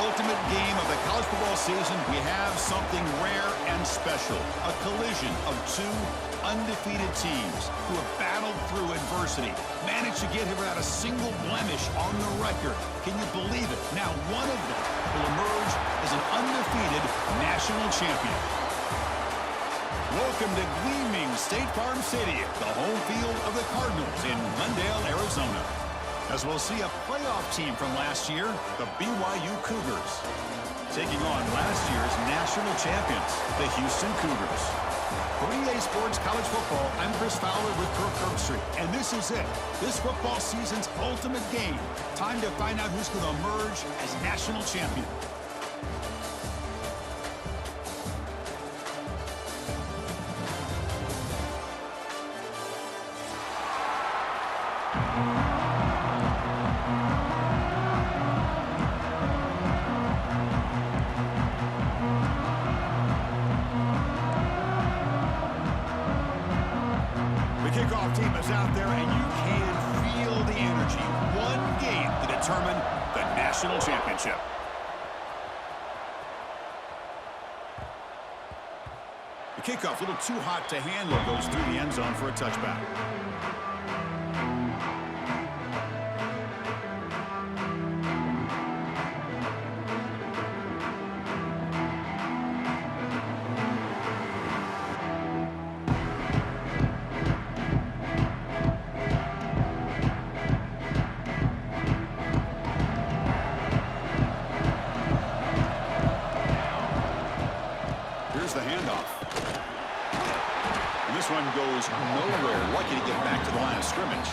ultimate game of the college football season, we have something rare and special. A collision of two undefeated teams who have battled through adversity, managed to get here without a single blemish on the record. Can you believe it? Now one of them will emerge as an undefeated national champion. Welcome to gleaming State Farm Stadium, the home field of the Cardinals in Glendale, Arizona. As we'll see a playoff team from last year, the BYU Cougars, taking on last year's national champions, the Houston Cougars. For EA Sports College Football, I'm Chris Fowler with Kirk Herbstreit, and this is it. This football season's ultimate game. Time to find out who's going to emerge as national champion. The kickoff team is out there, and you can feel the energy. One game to determine the national championship. The kickoff, a little too hot to handle, goes through the end zone for a touchback. The handoff. And this one goes nowhere. Lucky to get back to the line of scrimmage.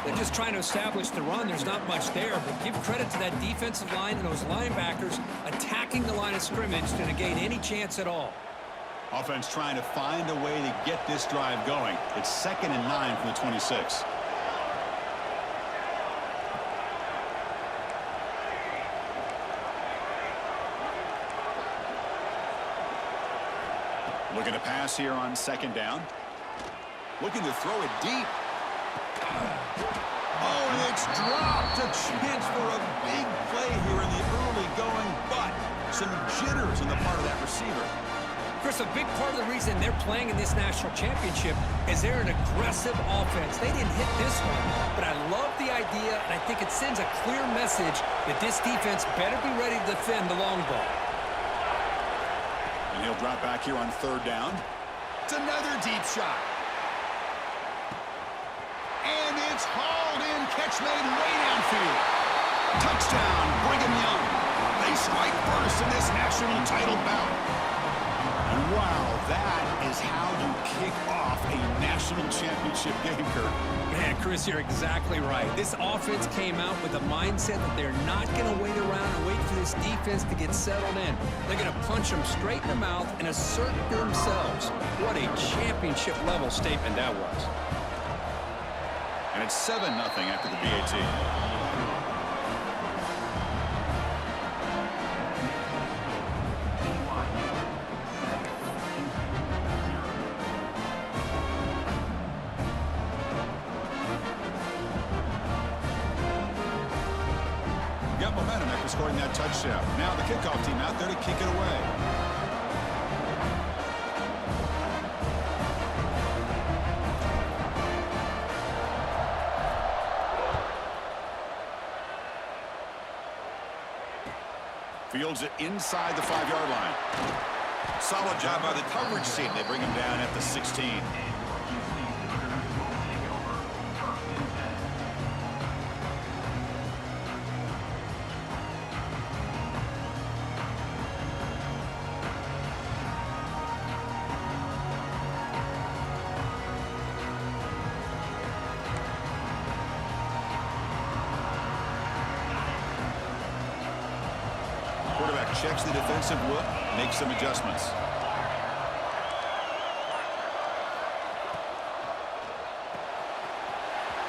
They're just trying to establish the run. There's not much there, but give credit to that defensive line and those linebackers attacking the line of scrimmage to negate any chance at all. Offense trying to find a way to get this drive going. It's 2nd and 9 from the 26. Looking to pass here on 2nd down. Looking to throw it deep. Oh, and it's dropped. A chance for a big play here in the early going, but some jitters on the part of that receiver. Chris, a big part of the reason they're playing in this national championship is they're an aggressive offense. They didn't hit this one, but I love the idea, and I think it sends a clear message that this defense better be ready to defend the long ball. And he'll drop back here on 3rd down. It's another deep shot. And it's hauled in. Catch made way downfield. Touchdown, Brigham Young. They strike first in this national title bout. And wow, that is how you kick off a national championship game, Kurt. Man, Chris, you're exactly right. This offense came out with a mindset that they're not going to wait around and wait for this defense to get settled in. They're going to punch them straight in the mouth and assert themselves. What a championship-level statement that was. And it's 7-0 after the BAT. Got momentum after scoring that touchdown. Now the kickoff team out there to kick it away. Fields it inside the 5-yard line. Solid job by the coverage team. They bring him down at the 16. Quarterback checks the defensive look, makes some adjustments.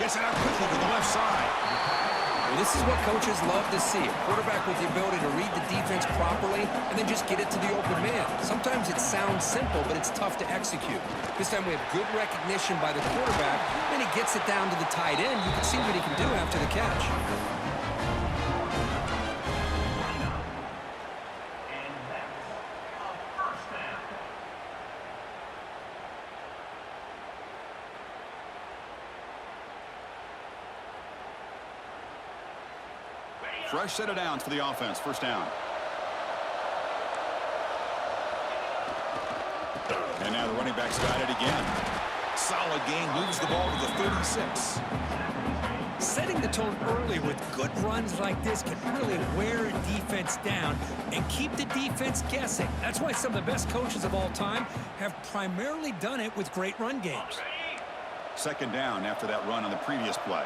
Gets it out quickly to the left side. Well, this is what coaches love to see. A quarterback with the ability to read the defense properly and then just get it to the open man. Sometimes it sounds simple, but it's tough to execute. This time we have good recognition by the quarterback, and he gets it down to the tight end. You can see what he can do after the catch. Fresh set of downs for the offense. First down. And now the running back's got it again. Solid gain, moves the ball to the 36. Setting the tone early with good runs like this can really wear a defense down and keep the defense guessing. That's why some of the best coaches of all time have primarily done it with great run games. Second down after that run on the previous play.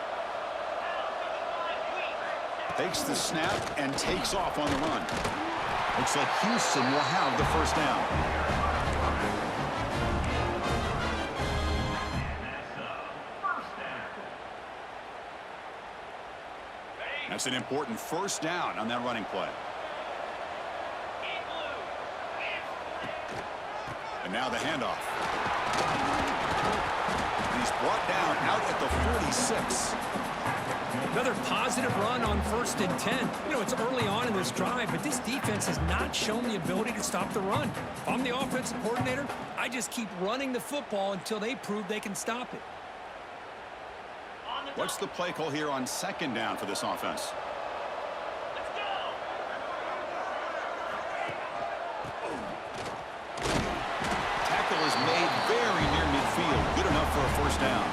Takes the snap and takes off on the run. Looks like Houston will have the first down. That's an important first down on that running play. And now the handoff. He's brought down out at the 46. Another positive run on 1st and 10. You know, it's early on in this drive, but this defense has not shown the ability to stop the run. If I'm the offensive coordinator, I just keep running the football until they prove they can stop it. What's the play call here on second down for this offense? Tackle is made very near midfield. Good enough for a first down.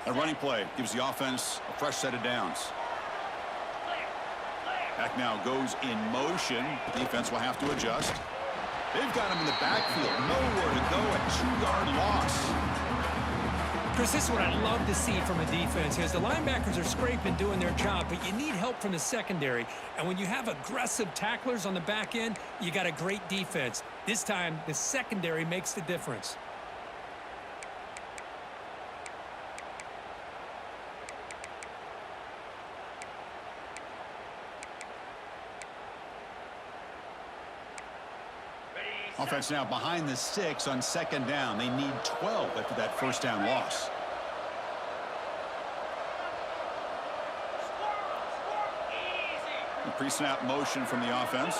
A running play gives the offense a fresh set of downs. Back now goes in motion. Defense will have to adjust. They've got him in the backfield. Nowhere to go. A 2-yard loss. Chris, this is what I love to see from a defense is the linebackers are scraping, doing their job, but you need help from the secondary. And when you have aggressive tacklers on the back end, you got a great defense. This time, the secondary makes the difference. Offense now behind the 6 on second down. They need 12 after that first down loss. Pre-snap motion from the offense.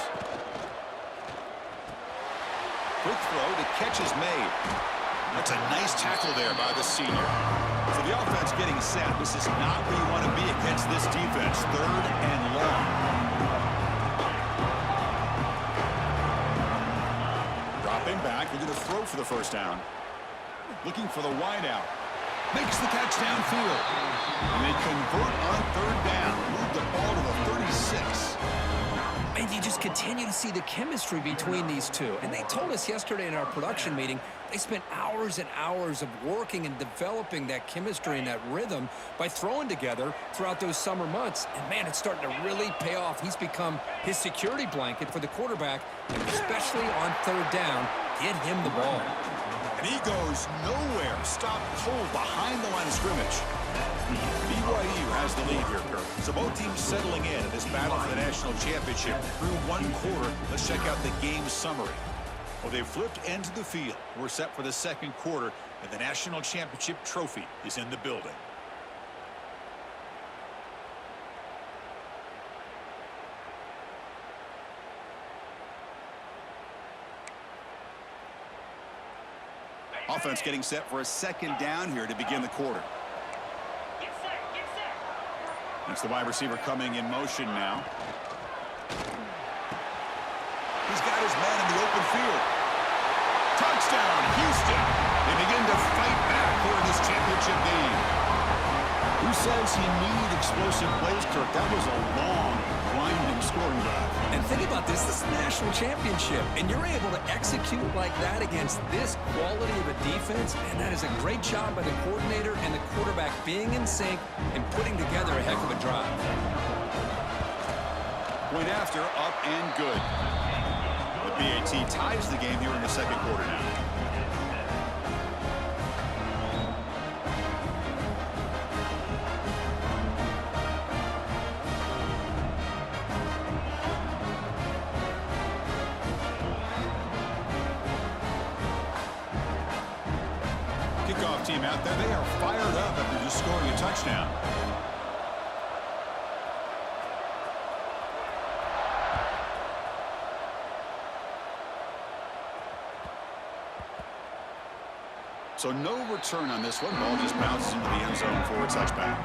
Quick throw, the catch is made. That's a nice tackle there by the senior. So the offense getting set. This is not where you want to be against this defense. 3rd and long. Back, they're going to throw for the first down. Looking for the wideout. Makes the catch downfield. And they convert on 3rd down. Move the ball to the 36. And you just continue to see the chemistry between these two. And they told us yesterday in our production meeting, they spent hours and hours of working and developing that chemistry and that rhythm by throwing together throughout those summer months. And, man, it's starting to really pay off. He's become his security blanket for the quarterback, and especially on 3rd down, get him the ball. And he goes nowhere. Stop cold behind the line of scrimmage. BYU has the lead here, Kirk. So both teams settling in this battle for the national championship through one quarter. Let's check out the game summary. Well, they've flipped into the field. We're set for the second quarter, and the national championship trophy is in the building. Offense getting set for a second down here to begin the quarter. It's the wide receiver coming in motion now. He's got his man in the open field. Touchdown, Houston. They begin to fight back here in this championship game. Who says you need explosive plays, Kirk? That was a long, grinding scoring drive. And think about this. This is the national championship, and you're able to execute like that against this quality of a defense, and that is a great job by the coordinator and the quarterback being in sync and putting together a heck of a drive. Point after, up and good. The BAT ties the game here in the second quarter now. Kickoff team out there. They are fired up after just scoring a touchdown. So no return on this one. Ball just bounces into the end zone for a touchback.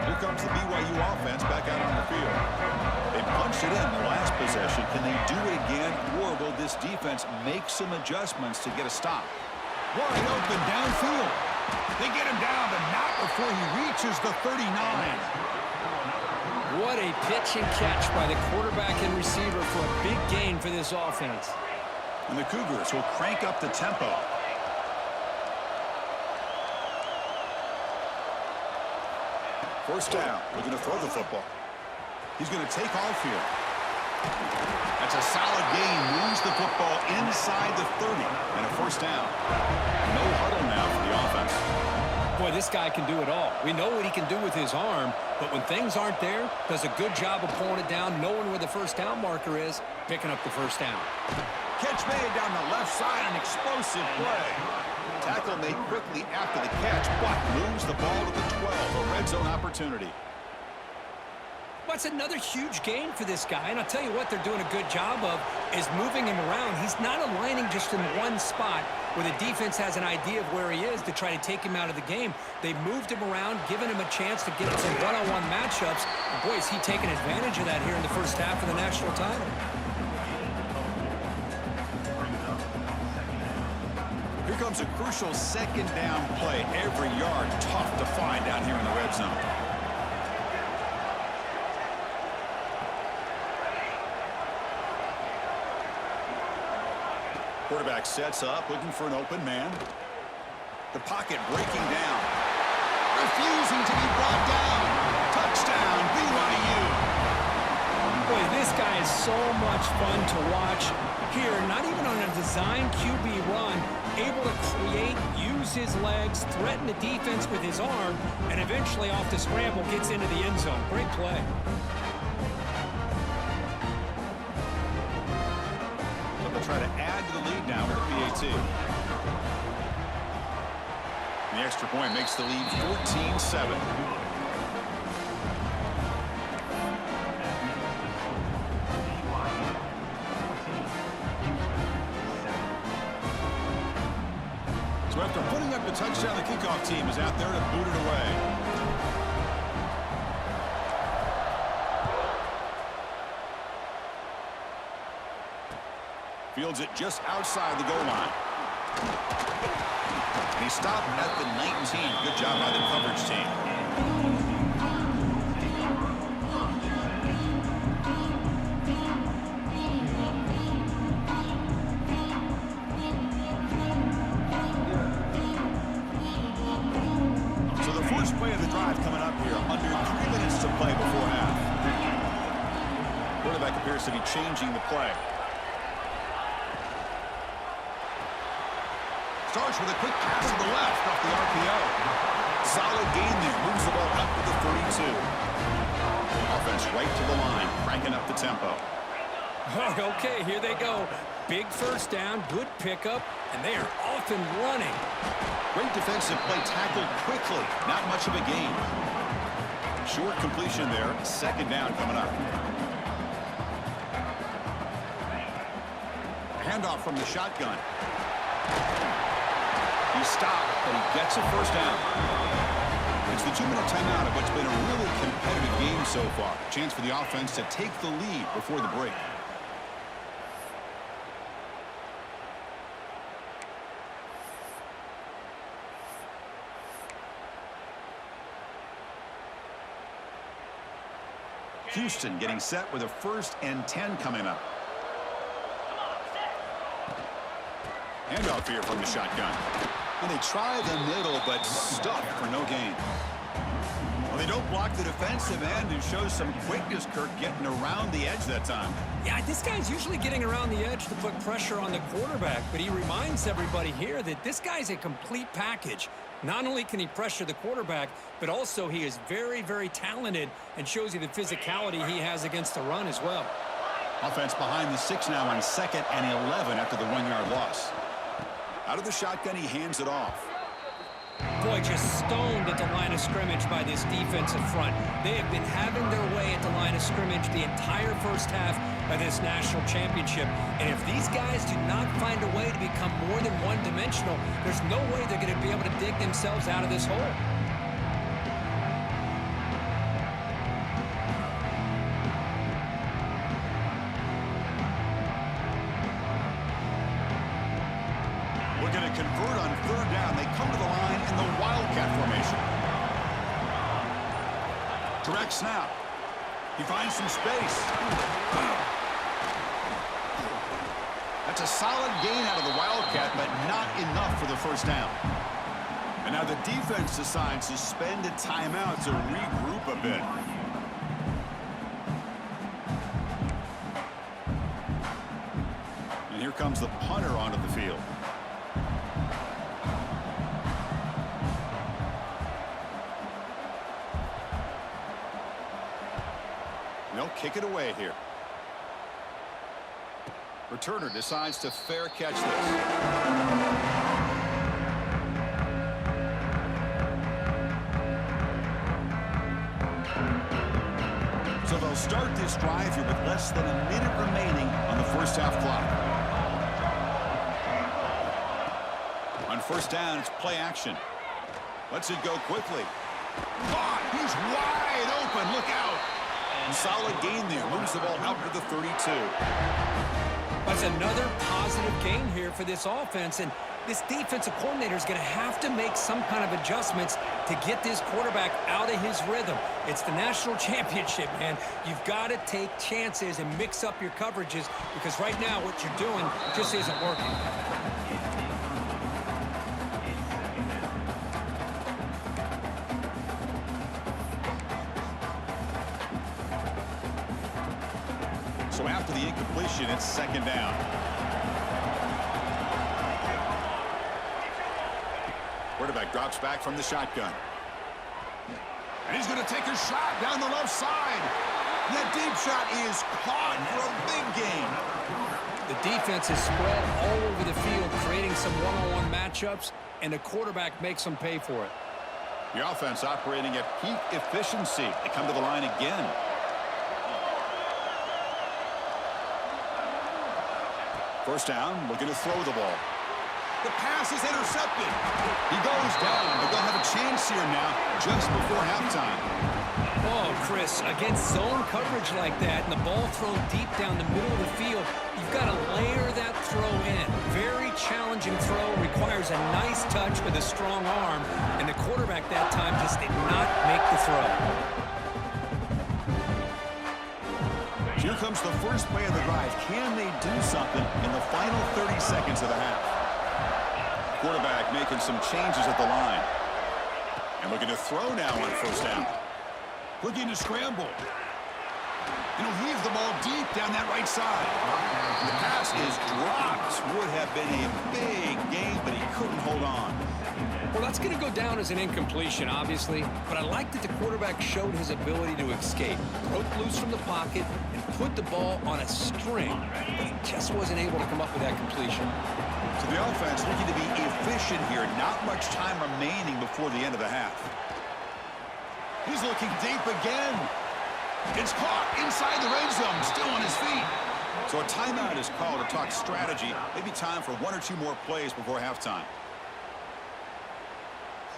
Here comes the BYU offense back out on the field. They punched it in the last possession. Can they do it again, or will this defense make some adjustments to get a stop? Wide open downfield. They get him down, but not before he reaches the 39. What a pitch and catch by the quarterback and receiver for a big gain for this offense. And the Cougars will crank up the tempo. First down. We're going to throw the football. He's going to take off here. That's a solid gain. Moves the football inside the 30. And a first down. No huddle now for the offense. Boy, this guy can do it all. We know what he can do with his arm, but when things aren't there, does a good job of pulling it down, knowing where the first down marker is, picking up the first down. Catch made down the left side, an explosive play. Tackle made quickly after the catch, but moves the ball to the 12, a red zone opportunity. That's another huge gain for this guy, and I'll tell you what they're doing a good job of is moving him around. He's not aligning just in one spot where the defense has an idea of where he is to try to take him out of the game. They've moved him around, given him a chance to get some one-on-one matchups. And boy, is he taking advantage of that here in the first half of the national title. Here comes a crucial second down play. Every yard tough to find down here in the red zone. Quarterback sets up, looking for an open man. The pocket breaking down. Refusing to be brought down. Touchdown, BYU. Boy, this guy is so much fun to watch here. Not even on a design QB run, able to create, use his legs, threaten the defense with his arm, and eventually off the scramble gets into the end zone. Great play. Try to add to the lead now with the PAT. The extra point makes the lead 14-7. So after putting up the touchdown, the kickoff team is out there to boot it away. Fields it just outside the goal line. He stopped at the 19. Good job by the coverage team. So the first play of the drive coming up here. Under 3 minutes to play before half. Quarterback appears to be changing the play. Starts with a quick pass to the left off the RPO. Solid gain there. Moves the ball up to the 32. Offense right to the line, cranking up the tempo. Okay, here they go. Big first down, good pickup, and they are off and running. Great defensive play, tackled quickly. Not much of a gain. Short completion there. Second down coming up. Handoff from the shotgun. He stopped, but he gets a first down. It's the 2-minute timeout of what's been a really competitive game so far. Chance for the offense to take the lead before the break. Houston getting set with a 1st and 10 coming up. Handoff here from the shotgun. And they try the middle, but stuck for no gain. Well, they don't block the defensive end, who shows some quickness, Kirk, getting around the edge that time. Yeah, this guy's usually getting around the edge to put pressure on the quarterback, but he reminds everybody here that this guy's a complete package. Not only can he pressure the quarterback, but also he is very, very talented and shows you the physicality he has against the run as well. Offense behind the 6 now on 2nd and 11 after the 1-yard loss. Out of the shotgun, he hands it off. Boy, just stoned at the line of scrimmage by this defensive front. They have been having their way at the line of scrimmage the entire first half of this national championship. And if these guys do not find a way to become more than one-dimensional, there's no way they're going to be able to dig themselves out of this hole. Looking to convert on third down. They come to the line in the Wildcat formation. Direct snap. He finds some space. That's a solid gain out of the Wildcat, but not enough for the first down. And now the defense decides to spend a timeout to regroup a bit. And here comes the punter onto the field. They'll kick it away here. Returner decides to fair catch this. So they'll start this drive here with less than a minute remaining on the first half clock. On first down, it's play action. Lets it go quickly. Caught! He's wide open. Look out! And solid gain there. Moves the ball out to the 32. That's another positive gain here for this offense. And this defensive coordinator is going to have to make some kind of adjustments to get this quarterback out of his rhythm. It's the national championship, man. You've got to take chances and mix up your coverages because right now what you're doing just isn't working. So after the incompletion, it's second down. Quarterback drops back from the shotgun. And he's going to take a shot down the left side. And that deep shot is caught for a big gain. The defense is spread all over the field, creating some one-on-one matchups, and the quarterback makes them pay for it. The offense operating at peak efficiency. They come to the line again. First down, looking to throw the ball. The pass is intercepted. He goes down, but they'll have a chance here now just before halftime. Oh, Chris, against zone coverage like that and the ball thrown deep down the middle of the field, you've got to layer that throw in. Very challenging throw, requires a nice touch with a strong arm, and the quarterback that time just did not make the throw. Here comes the first play of the drive. Can they do something in the final 30 seconds of the half? Quarterback making some changes at the line. And looking to throw now on first down. Looking to scramble. And he'll heave the ball deep down that right side. The pass is dropped. Would have been a big gain, but he couldn't hold on. Well, that's going to go down as an incompletion, obviously, but I like that the quarterback showed his ability to escape, broke loose from the pocket, and put the ball on a string, but he just wasn't able to come up with that completion. So the offense looking to be efficient here. Not much time remaining before the end of the half. He's looking deep again. It's caught inside the red zone, still on his feet. So a timeout is called to talk strategy. Maybe time for one or two more plays before halftime.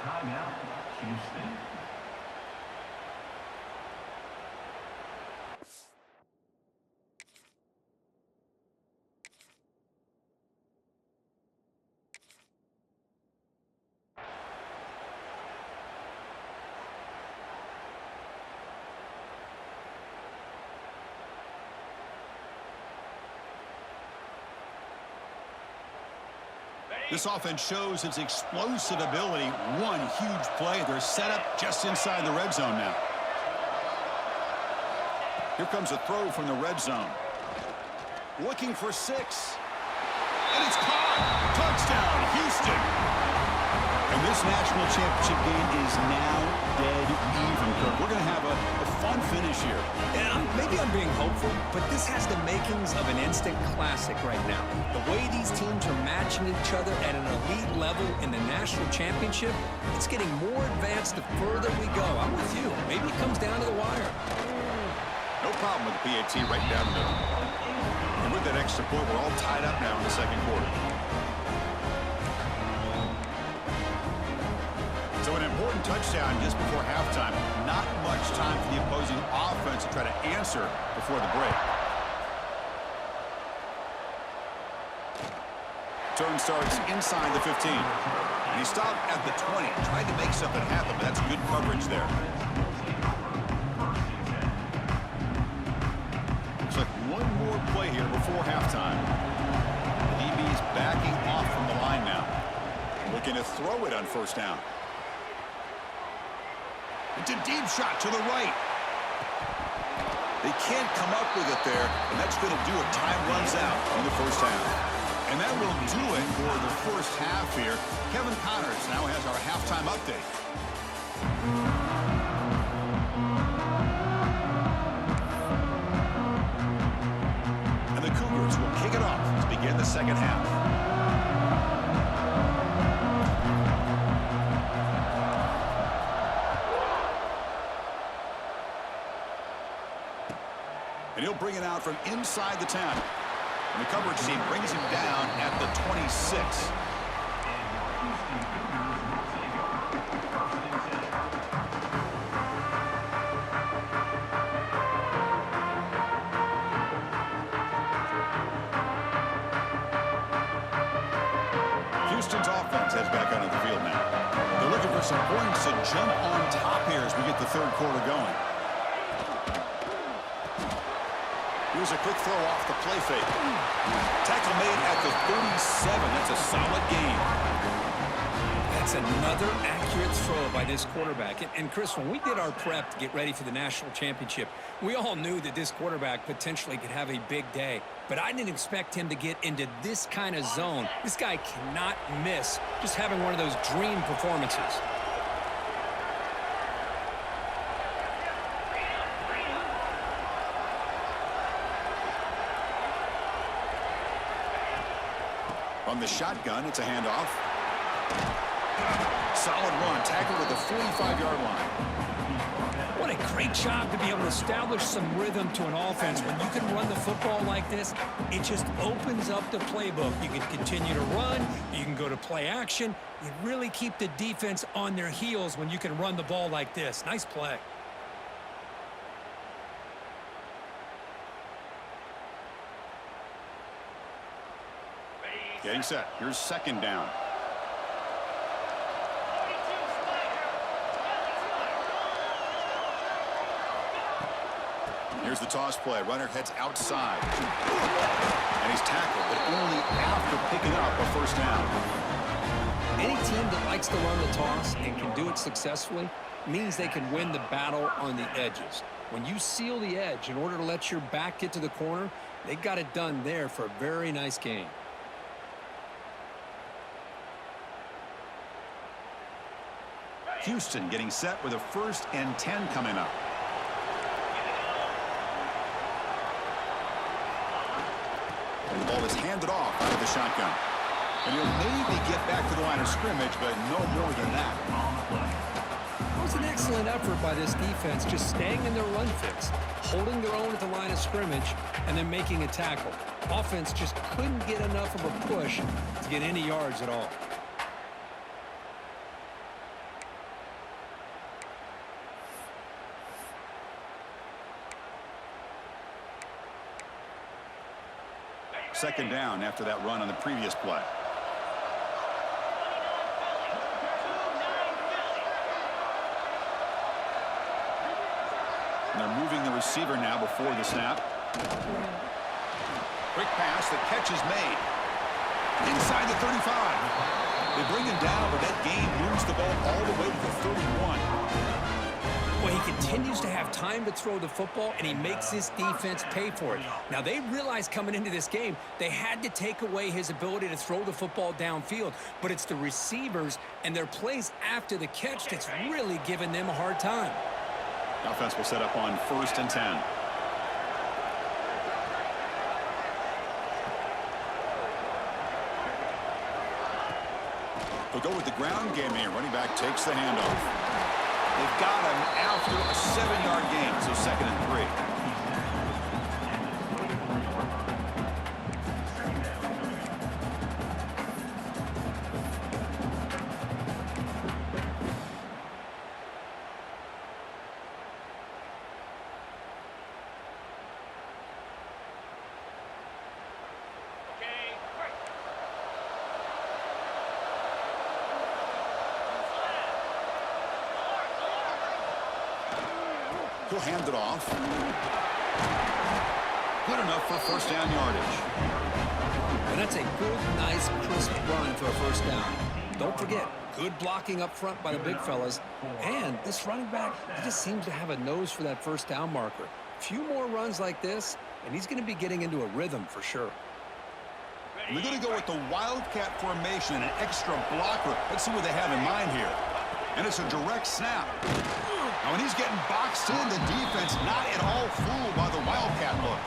Timeout, Houston. This offense shows its explosive ability. One huge play. They're set up just inside the red zone now. Here comes a throw from the red zone. Looking for 6. And it's caught. Touchdown, Houston. And This national championship game is now dead even, Kirk. We're going to have a fun finish here. Yeah, maybe I'm being hopeful, but this has the makings of an instant classic right now. The way these teams are matching each other at an elite level in the national championship, it's getting more advanced the further we go. I'm with you. Maybe it comes down to the wire. No problem with the PAT right down the middle. And with that extra point, we're all tied up now in the second quarter. So an important touchdown just before halftime. Not much time for the opposing offense to try to answer before the break. Turn starts inside the 15. And he stopped at the 20. Tried to make something happen, but that's good coverage there. Looks like one more play here before halftime. The DB's backing off from the line now. Looking to throw it on first down. It's a deep shot to the right. They can't come up with it there, and that's going to do it. Time runs out in the first half. And that will do it for the first half here. Kevin Connors now has our halftime update. And the Cougars will kick it off to begin the second half. And he'll bring it out from inside the 10. And the coverage team brings him down at the 26. Houston's offense heads back onto the field now. They're looking for some points to jump on top here as we get the third quarter going. Here's a quick throw off the play fake. Tackle made at the 37. That's a solid gain. That's another accurate throw by this quarterback. And Chris, when we did our prep to get ready for the national championship, we all knew that this quarterback potentially could have a big day. But I didn't expect him to get into this kind of zone. This guy cannot miss just having one of those dream performances. On the shotgun, it's a handoff. Solid run, tackled at the 45-yard line. What a great job to be able to establish some rhythm to an offense. When you can run the football like this, it just opens up the playbook. You can continue to run. You can go to play action. You really keep the defense on their heels when you can run the ball like this. Nice play. Getting set. Here's second down. Here's the toss play. Runner heads outside. And he's tackled, but only after picking up a first down. Any team that likes to run the toss and can do it successfully means they can win the battle on the edges. When you seal the edge in order to let your back get to the corner, they got it done there for a very nice game. Houston getting set with a 1st and 10 coming up. And the ball is handed off out of the shotgun. And he'll maybe get back to the line of scrimmage, but no more than that. It was an excellent effort by this defense, just staying in their run fix, holding their own at the line of scrimmage, and then making a tackle. Offense just couldn't get enough of a push to get any yards at all. Second down after that run on the previous play. And they're moving the receiver now before the snap. Quick pass, the catch is made. Inside the 35. They bring him down, but that gain moves the ball all the way to the 31. Well, he continues to have time to throw the football, and he makes his defense pay for it. Now, they realized coming into this game they had to take away his ability to throw the football downfield, but it's the receivers and their plays after the catch that's really giving them a hard time. The offense will set up on 1st and 10. They'll go with the ground game here. Running back takes the handoff. They've got him after a 7-yard gain, so 2nd and 3. He'll hand it off. Good enough for 1st down yardage. And that's a good, nice, crisp run for a 1st down. Don't forget, good blocking up front by the big fellas. And this running back, he just seems to have a nose for that 1st down marker. A few more runs like this, and he's going to be getting into a rhythm for sure. We're going to go with the Wildcat formation and an extra blocker. Let's see what they have in mind here. And it's a direct snap. Now, when he's getting boxed in, the defense not at all fooled by the Wildcat look.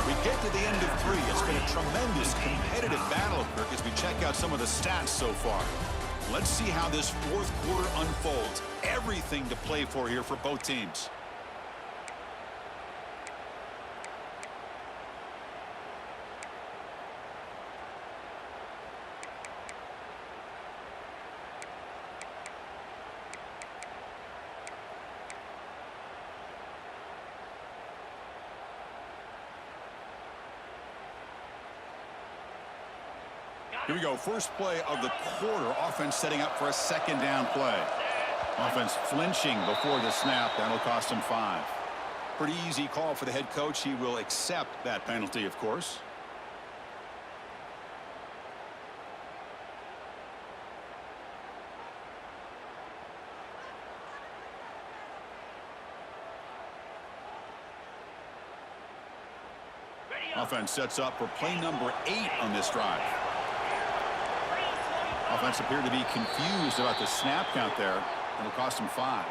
We get to the end of 3. It's been a tremendous competitive battle, Kirk, as we check out some of the stats so far. Let's see how this 4th quarter unfolds. Everything to play for here for both teams. Here we go. First play of the quarter. Offense setting up for a 2nd down play. Offense flinching before the snap. That'll cost him 5. Pretty easy call for the head coach. He will accept that penalty, of course. Offense sets up for play number 8 on this drive. Offense appeared to be confused about the snap count there. It'll cost him 5.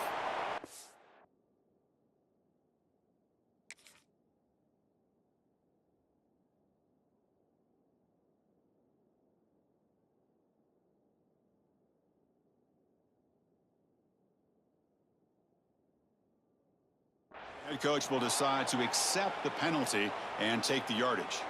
Head coach will decide to accept the penalty and take the yardage.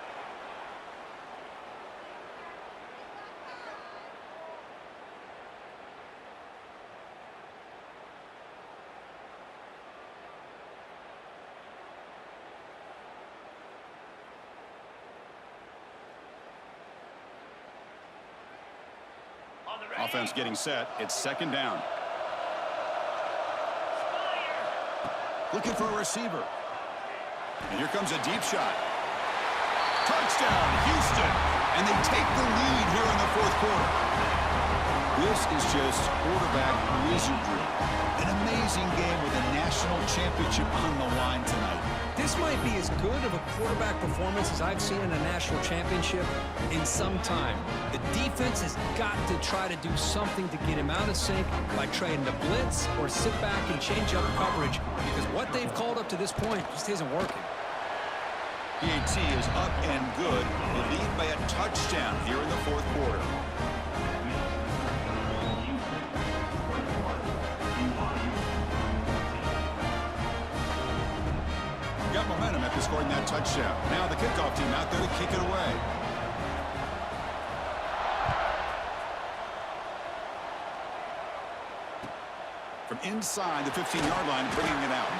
Offense getting set. It's 2nd down. Looking for a receiver. And here comes a deep shot. Touchdown, Houston. And they take the lead here in the 4th quarter. This is just quarterback wizardry. An amazing game with a national championship on the line tonight. This might be as good of a quarterback performance as I've seen in a national championship in some time. The defense has got to try to do something to get him out of sync by trying to blitz or sit back and change up coverage, because what they've called up to this point just isn't working. PAT is up and good. They lead by a touchdown here in the 4th quarter. Got momentum after scoring that touchdown. Now the kickoff team out there to kick it away. From inside the 15-yard line, bringing it out.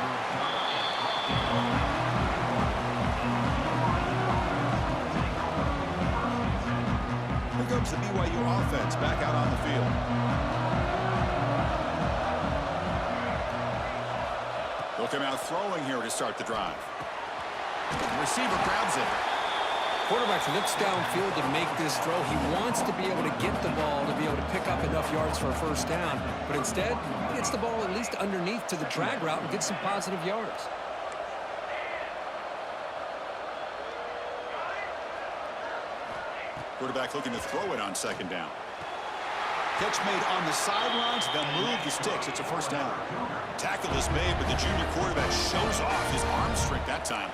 Here comes the BYU offense back out on the field. They'll come out throwing here to start the drive. The receiver grabs it. Quarterback looks downfield to make this throw. He wants to be able to get the ball to be able to pick up enough yards for a first down. But instead, he gets the ball at least underneath to the drag route and gets some positive yards. Quarterback looking to throw it on second down. Catch made on the sidelines. They'll move the sticks. It's a first down. Tackle is made, but the junior quarterback shows off his arm strength that time.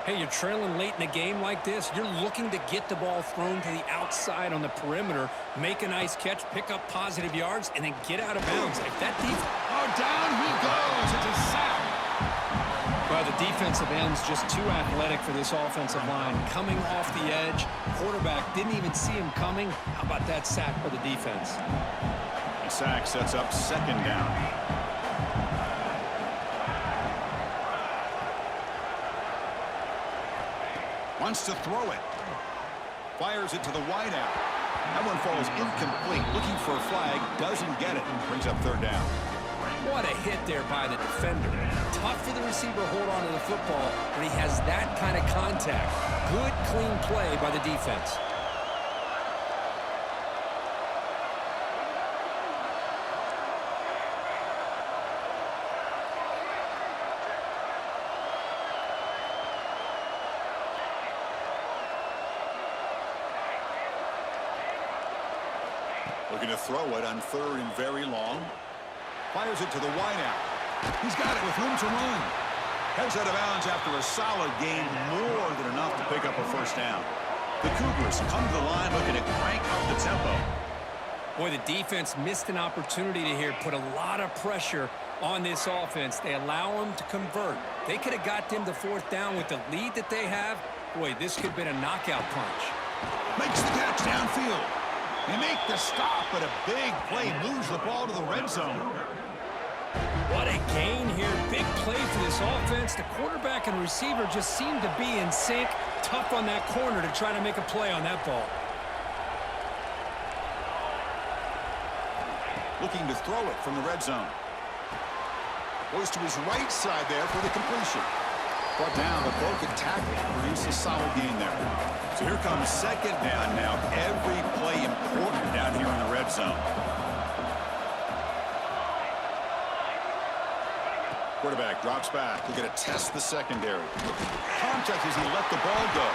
Hey, you're trailing late in a game like this. You're looking to get the ball thrown to the outside on the perimeter, make a nice catch, pick up positive yards, and then get out of bounds. If that defense... Oh, down he goes. It's a sack. Well, the defensive end's just too athletic for this offensive line. Coming off the edge, quarterback didn't even see him coming. How about that sack by the defense? The sack sets up second down. Wants to throw it. Fires it to the wideout. That one falls incomplete. Looking for a flag. Doesn't get it. Brings up third down. What a hit there by the defender. Tough for the receiver to hold on to the football, but he has that kind of contact. Good, clean play by the defense. Looking to throw it on third and very long. Fires it to the wideout. He's got it with room to run. Heads out of bounds after a solid gain, more than enough to pick up a first down. The Cougars come to the line looking to crank up the tempo. Boy, the defense missed an opportunity to here, put a lot of pressure on this offense. They allow them to convert. They could have got them to fourth down with the lead that they have. Boy, this could have been a knockout punch. Makes the catch downfield. They make the stop, but a big play moves the ball to the red zone. What a gain here. Big play for this offense. The quarterback and receiver just seem to be in sync. Tough on that corner to try to make a play on that ball. Looking to throw it from the red zone. Goes to his right side there for the completion. Brought down, but broken tackle. Produced a solid gain there. So here comes second down now. Every play important down here in the red zone. Quarterback drops back. We're going to test the secondary. Contact as he let the ball go.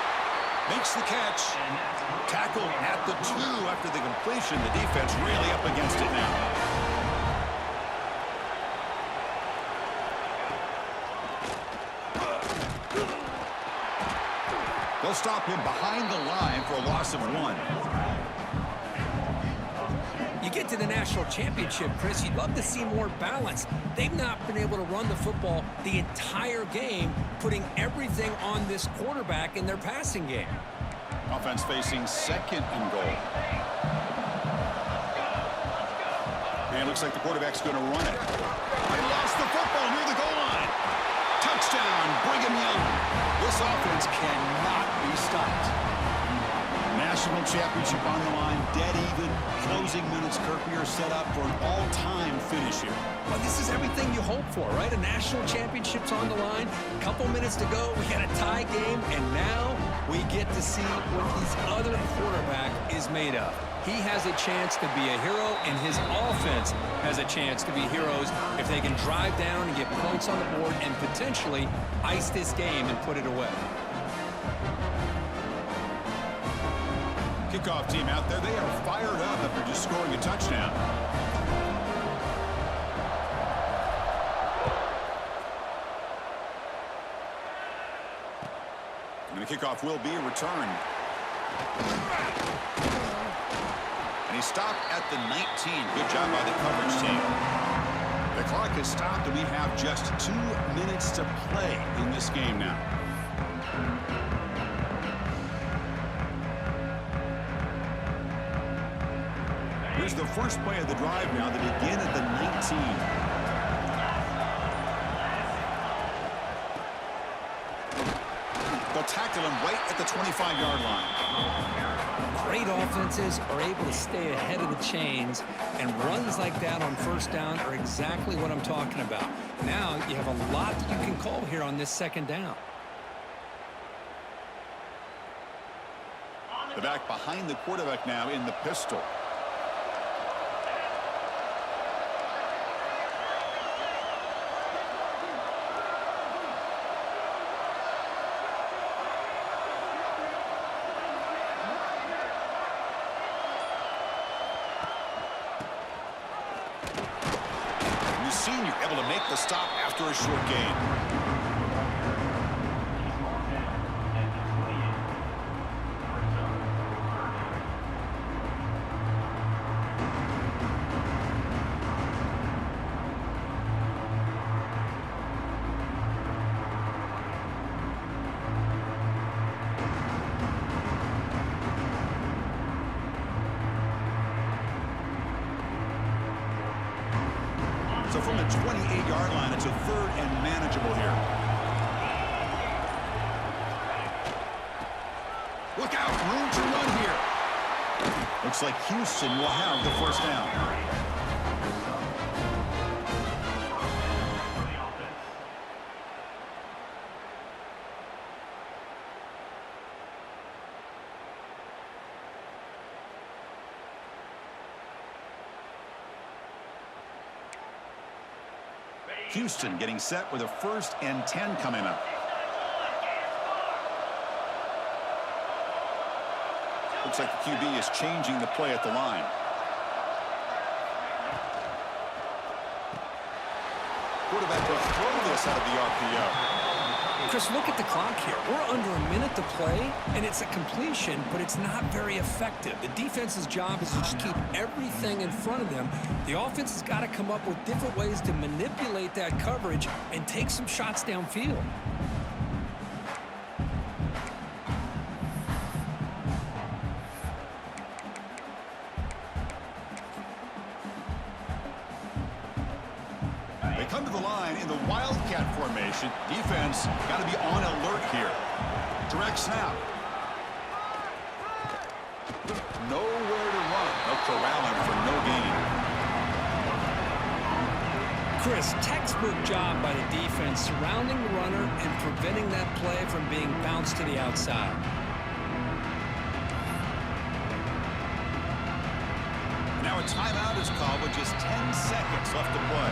Makes the catch. Tackled at the 2 after the completion. The defense really up against it now. They'll stop him behind the line for a loss of 1. You get to the national championship, Chris, you'd love to see more balance. They've not been able to run the football the entire game, putting everything on this quarterback in their passing game. Offense facing second and goal. And it looks like the quarterback's going to run it. They lost the football near the goal line. Touchdown, Brigham Young. This offense cannot be stopped. National championship on the line, dead even. Closing minutes, Kirkby set up for an all-time finish here. Well, this is everything you hope for, right? A national championship's on the line. Couple minutes to go. We got a tie game, and now we get to see what this other quarterback is made of. He has a chance to be a hero, and his offense has a chance to be heroes if they can drive down and get points on the board and potentially ice this game and put it away. Kickoff team out there, they are fired up after just scoring a touchdown. And the kickoff will be returned. And he stopped at the 19. Good job by the coverage team. The clock is stopped, and we have just 2 minutes to play in this game now. Here's the first play of the drive now. They begin at the 19. They'll tackle him right at the 25-yard line. Great offenses are able to stay ahead of the chains, and runs like that on first down are exactly what I'm talking about. Now you have a lot that you can call here on this second down. The back behind the quarterback now in the pistol. The senior able to make the stop after a short gain. So from the 28-yard line, it's a third and manageable here. Look out, room to run here. Looks like Houston will have the first down. Houston getting set with a 1st and 10 coming up. Looks like the QB is changing the play at the line. Quarterback will throw this out of the RPO. Chris, look at the clock here. We're under a minute to play, and it's a completion, but it's not very effective. The defense's job is to just keep everything in front of them. The offense has got to come up with different ways to manipulate that coverage and take some shots downfield. Come to the line in the Wildcat formation. Defense got to be on alert here. Direct snap. Nowhere to run. No corralling for no gain. Chris, textbook job by the defense surrounding the runner and preventing that play from being bounced to the outside. Now a timeout is called with just 10 seconds left to play.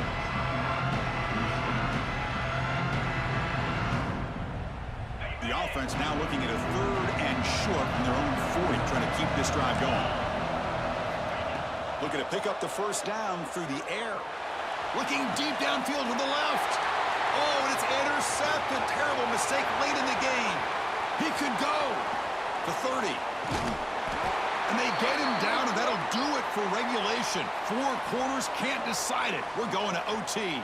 The offense now looking at a 3rd and short from their own 40, trying to keep this drive going. Looking to pick up the first down through the air. Looking deep downfield to the left. Oh, and it's intercepted. Terrible mistake late in the game. He could go. The 30. And they get him down, and that'll do it for regulation. 4 quarters, can't decide it. We're going to OT.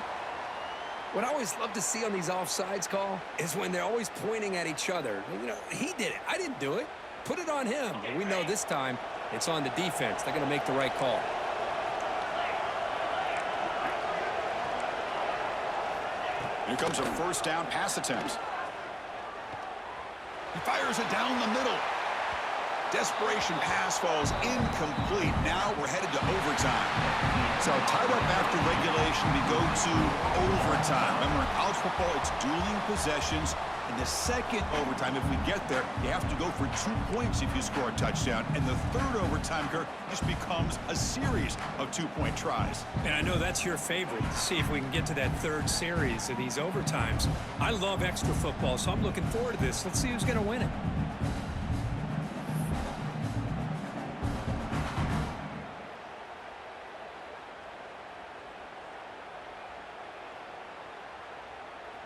What I always love to see on these offsides call is when they're always pointing at each other. You know, he did it. I didn't do it. Put it on him. But we know this time it's on the defense. They're going to make the right call. Here comes a first down pass attempt. He fires it down the middle. Desperation pass falls incomplete. Now we're headed to overtime. So tied up after regulation, we go to overtime. Remember, in college football, it's dueling possessions. In the second overtime, if we get there, you have to go for 2 points if you score a touchdown. And the third overtime, Kirk, just becomes a series of 2-point tries. And I know that's your favorite, to see if we can get to that third series of these overtimes. I love extra football, so I'm looking forward to this. Let's see who's going to win it.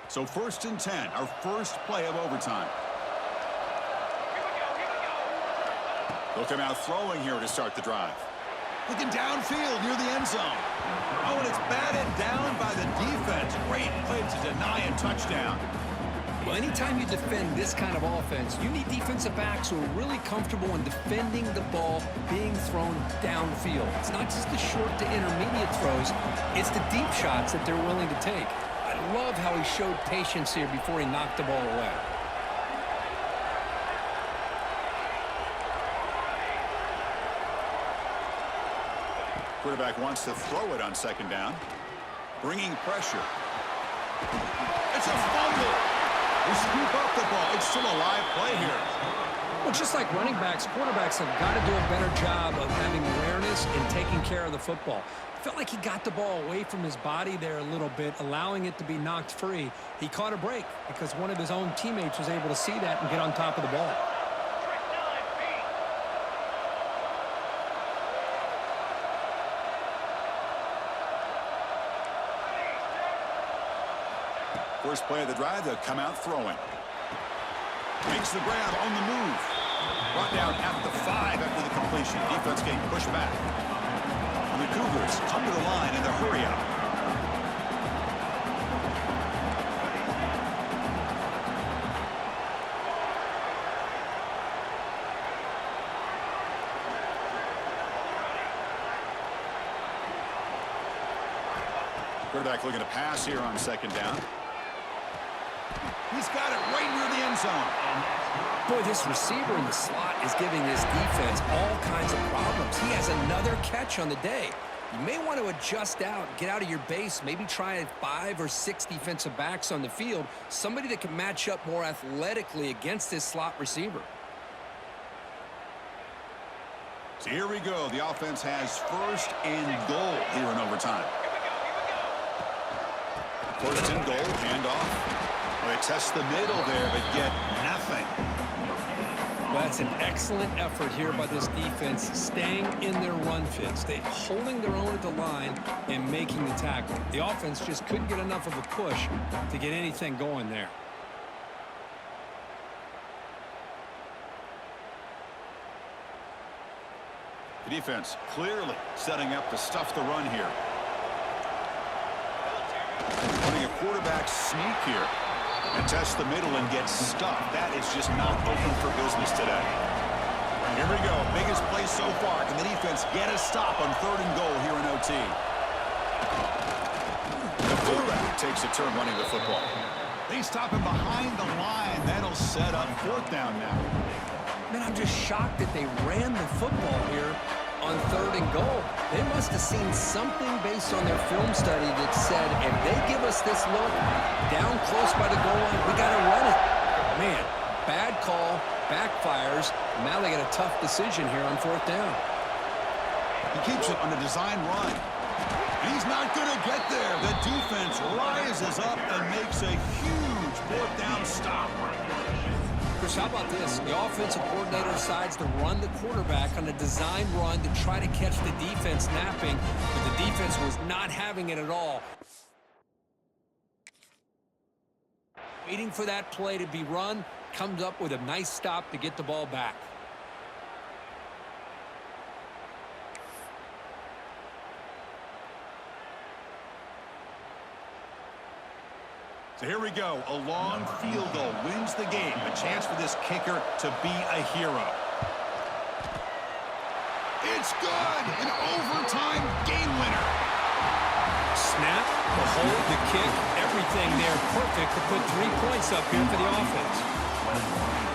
So 1st and 10, our first play of overtime. They'll come out throwing here to start the drive. Looking downfield near the end zone. Oh, and it's batted down by the defense. Great play to deny a touchdown. Well, anytime you defend this kind of offense, you need defensive backs who are really comfortable in defending the ball being thrown downfield. It's not just the short to intermediate throws, it's the deep shots that they're willing to take. I love how he showed patience here before he knocked the ball away. Quarterback wants to throw it on 2nd down. Bringing pressure. It's a fumble. They scoop up the ball. It's still a live play here. Well, just like running backs, quarterbacks have got to do a better job of having awareness and taking care of the football. Felt like he got the ball away from his body there a little bit, allowing it to be knocked free. He caught a break because one of his own teammates was able to see that and get on top of the ball. First play of the drive, they'll come out throwing. Makes the grab on the move. Brought down at the 5 after the completion. Defense getting pushed back. And the Cougars come to the line in the hurry up. Quarterback looking to pass here on second down. He's got it right near the end zone. Boy, this receiver in the slot is giving this defense all kinds of problems. He has another catch on the day. You may want to adjust out, get out of your base, maybe try 5 or 6 defensive backs on the field, somebody that can match up more athletically against this slot receiver. So here we go. The offense has first and goal here in overtime. First and goal, handoff. Well, they test the middle there, but get nothing. Well, that's an excellent effort here by this defense, staying in their run fits. They holding their own at the line and making the tackle. The offense just couldn't get enough of a push to get anything going there. The defense clearly setting up to stuff the run here. Running a quarterback sneak here. And test the middle and get stuffed. That is just not open for business today. Here we go. Biggest play so far. Can the defense get a stop on third and goal here in OT? The fullback takes a turn running the football. They stop him behind the line. That'll set up fourth down now. Man, I'm just shocked that they ran the football here on third and goal. They must have seen something based on their film study that said, if they give us this look down close by the goal line, we got to run it. Man, bad call, backfires. Now they got a tough decision here on fourth down. He keeps it on a design run. He's not going to get there. The defense rises up and makes a huge fourth down stop. Chris, how about this? The offensive coordinator decides to run the quarterback on a design run to try to catch the defense napping, but the defense was not having it at all. Waiting for that play to be run, comes up with a nice stop to get the ball back. So here we go. A long field goal wins the game. A chance for this kicker to be a hero. It's good! An overtime game winner. Snap, the hold, the kick, everything there perfect to put 3 points up here for the offense.